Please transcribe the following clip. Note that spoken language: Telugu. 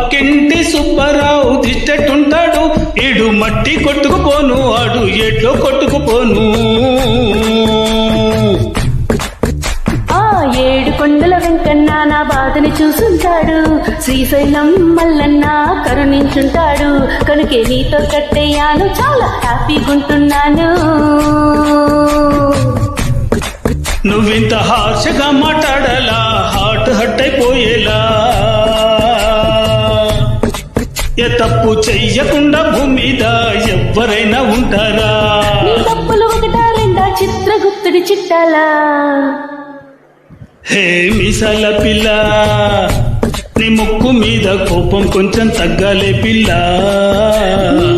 పక్కింటి సుబ్బారావు దిష్టెట్టుంటాడు, ఈడు మట్టి కొట్టుకుపోను ఆడు ఎట్లో కొట్టుకుపోను. ఆ ఏడు కొండల వెంకన్న నా బాధని చూసుంటాడు, శ్రీశైలం మల్లన్న కరుణించుంటాడు, కనుకే నీతో కట్టేయాను చాలా హ్యాపీగుంటున్నాను. నువ్వింత హార్షగా మాట్లాడలా హార్ట్ హట్ అయిపోయేలా, ఏ తప్పు చెయ్యకుండా భూమి మీద ఎవ్వరైనా ఉంటారా? నీ తప్పులు ఒకటా రెండా చిత్రగుప్తుడి చిట్టాలా? హే మిసాల పిల్ల, నీ ముక్కు మీద కోపం కొంచెం తగ్గాలే పిల్ల. నీ